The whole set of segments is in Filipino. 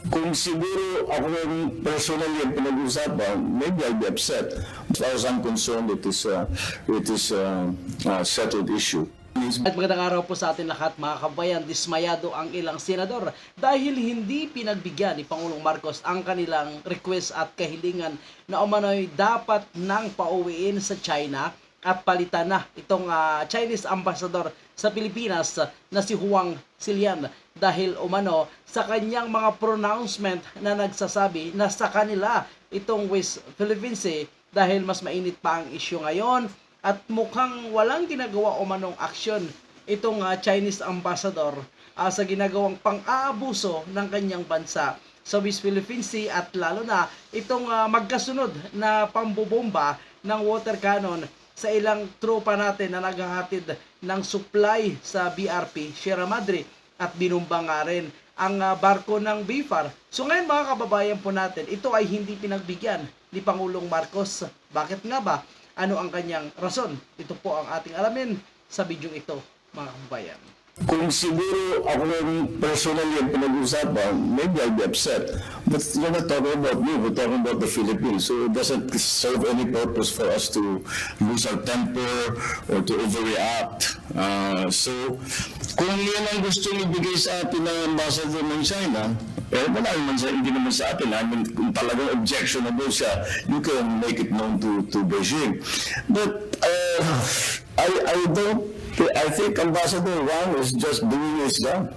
Kung siguro ako yung personally ang pinag-usapan, maybe I'll be upset. As far as I'm concerned, it is a settled issue. At magandang araw po sa atin lahat mga kabayan. Dismayado ang ilang senador dahil hindi pinagbigyan ni Pangulong Marcos ang kanilang request at kahilingan na umano'y dapat nang pauwiin sa China at palitan na itong Chinese ambassador sa Pilipinas na si Huang Xilian dahil umano sa kanyang mga pronouncement na nagsasabi na sa kanila itong West Philippine Sea dahil mas mainit pa ang issue ngayon. At mukhang walang ginagawa o manong aksyon itong Chinese ambassador sa ginagawang pang-aabuso ng kanyang bansa sa West Philippine Sea at lalo na itong magkasunod na pambobomba ng water cannon sa ilang tropa natin na naghahatid ng supply sa BRP Sierra Madre at binumba nga rin ang barko ng BIFAR. So ngayon mga kababayan po natin, ito ay hindi pinagbigyan ni Pangulong Marcos. Bakit nga ba? Ano ang kanyang rason? Ito po ang ating alamin sa video ito, mga kababayan. Kung siguro ako yung personally ang pinag-usapan, maybe I'll be upset. But you're not talking about me, we're talking about the Philippines. So it doesn't serve any purpose for us to lose our temper or to overreact. So kung yan ang gusto ibigay sa atin ng ambassador ng China, wala naman hindi naman sa atin. I mean, kung talagang objectionable siya, you can make it known to Beijing. But I think Ambassador Wang is just doing his job.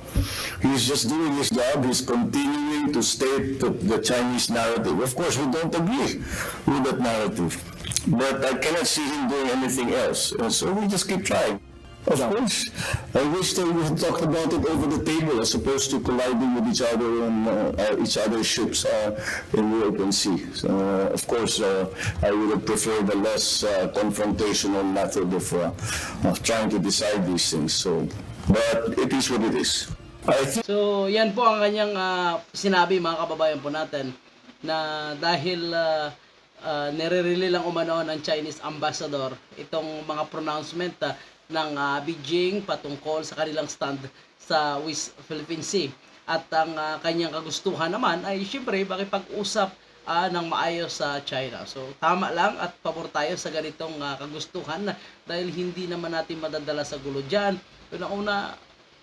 He's just doing his job. He's continuing to state the Chinese narrative. Of course, we don't agree with that narrative. But I cannot see him doing anything else. And so we just keep trying. Of course. I wish that we had talked about it over the table as opposed to colliding with each other on each other's ships in the open sea. So, of course, I would have preferred a less confrontational method of trying to decide these things. So, but it is what it is. I think. So yan po ang kanyang sinabi mga kababayan po natin na dahil nire-relay lang umano ng Chinese ambassador itong mga pronouncement ng Beijing patungkol sa kanilang stand sa West Philippine Sea. At ang kanyang kagustuhan naman ay siyempre makipag-usap ng maayos sa China. So tama lang at pabor tayo sa ganitong kagustuhan dahil hindi naman natin madadala sa gulo dyan. Una-una,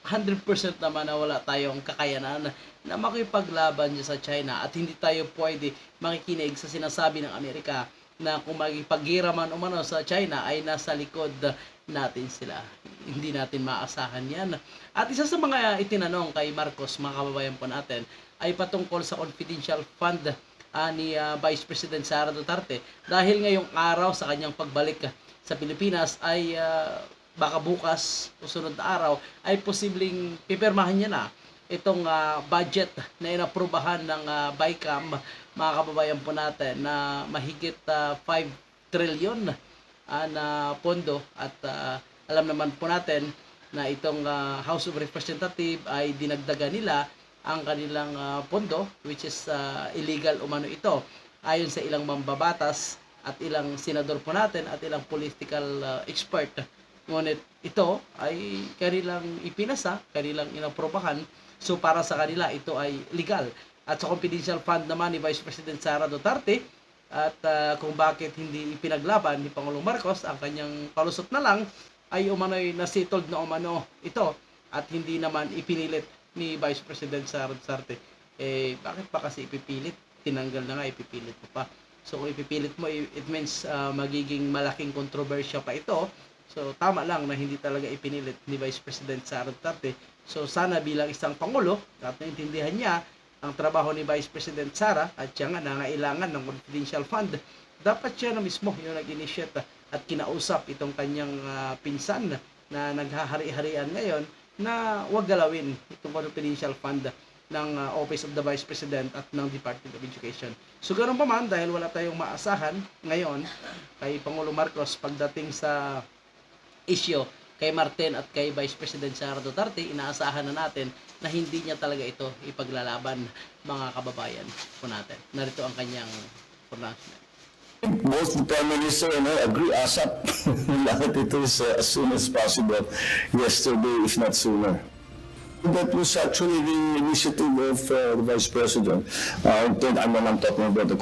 100% naman na wala tayong kakayanan na makipaglaban sa China at hindi tayo pwede makikinig sa sinasabi ng Amerika na kung magipag-gira man umano sa China ay nasa likod natin sila. Hindi natin maasahan yan. At isa sa mga itinanong kay Marcos, mga kababayan po natin, ay patungkol sa confidential fund ni Vice President Sara Duterte dahil ngayong araw sa kanyang pagbalik sa Pilipinas ay baka bukas o sunod na araw ay posibleng pipirmahan niya na itong budget na inaprubahan ng BICAM, mga kababayan po natin, na mahigit 5 trilyon na pondo at alam naman po natin na itong House of Representatives ay dinagdagan nila ang kanilang pondo which is illegal umano ito ayon sa ilang mambabatas at ilang senador po natin at ilang political expert. Ngunit ito ay kanilang ipinasa, kanilang inaprobahan. So para sa kanila ito ay legal. At sa confidential fund naman ni Vice President Sara Duterte at kung bakit hindi ipinaglaban ni Pangulong Marcos ang kanyang palusot na lang ay umano'y nasettled na umano ito at hindi naman ipinilit ni Vice President Sara Duterte. Bakit pa kasi ipipilit? Tinanggal na nga, ipipilit mo pa. So kung ipipilit mo, it means magiging malaking kontrobersya pa ito. So tama lang na hindi talaga ipinilit ni Vice President Sara Duterte. So sana bilang isang Pangulo at naintindihan niya ang trabaho ni Vice President Sara at siya nga nangailangan ng confidential fund, dapat siya na mismo yung nag-initiate at kinausap itong kanyang pinsan na naghahari-harian ngayon na wag galawin itong confidential fund ng Office of the Vice President at ng Department of Education. So ganoon pa man, dahil wala tayong maasahan ngayon kay Pangulong Marcos pagdating sa issue kay Martin at kay Vice President Sara Duterte, inaasahan na natin na hindi niya talaga ito ipaglalaban, mga kababayan po natin. Narito ang kanyang pronouncement. Both the Prime Minister and I agree ASAP. Lahat ito is as soon as possible. Yesterday, if not sooner. That was actually the initiative of the Vice President. I'm talking about the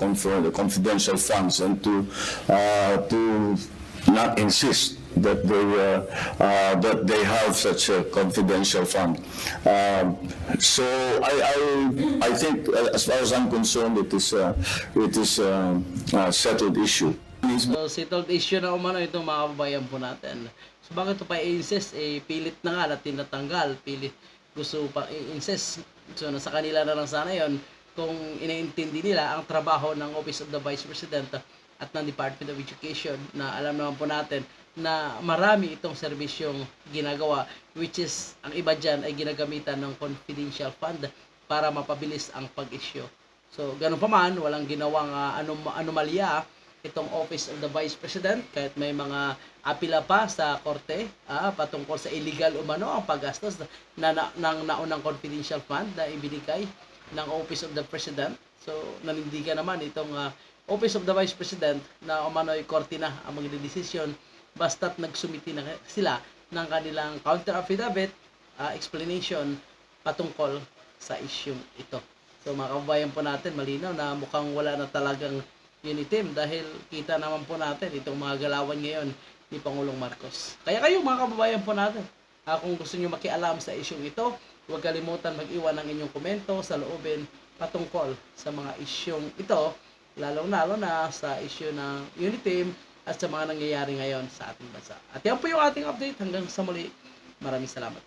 confidential funds, and to not insist that they have such a confidential fund. So I think, as far as I'm concerned, it is a settled issue. So, settled issue na umano itong mga kababayan po natin. So, bakit ito pa i-insist? Pilit na nga na tinatanggal. Gusto pa i-insist. So, nasa kanila na lang sana yon kung inaintindi nila ang trabaho ng Office of the Vice President at ng Department of Education, na alam naman po natin na marami itong serbisyong ginagawa, which is, ang iba dyan ay ginagamitan ng confidential fund para mapabilis ang pag-issue. So, ganun pa man, walang ginawang anomalya itong Office of the Vice President, kahit may mga apila pa sa korte patungkol sa illegal umano ang paggastos ng naunang confidential fund na ibinigay ng Office of the President. So, nanindigan naman itong Office of the Vice President na umano'y korte na ang magdedesisyon basta't nagsumiti na sila ng kanilang counter affidavit explanation patungkol sa isyung ito. So, mga kababayan po natin, malinaw na mukhang wala na talagang unitim dahil kita naman po natin itong mga galawan ngayon ni Pangulong Marcos. Kaya kayo mga kababayan po natin, kung gusto nyo makialam sa isyung ito, huwag kalimutan mag-iwan ng inyong komento sa loobin patungkol sa mga isyung ito, lalong-lalo na sa issue ng unitim at sa mga nangyayari ngayon sa ating bansa. At yan po yung ating update. Hanggang sa muli, maraming salamat.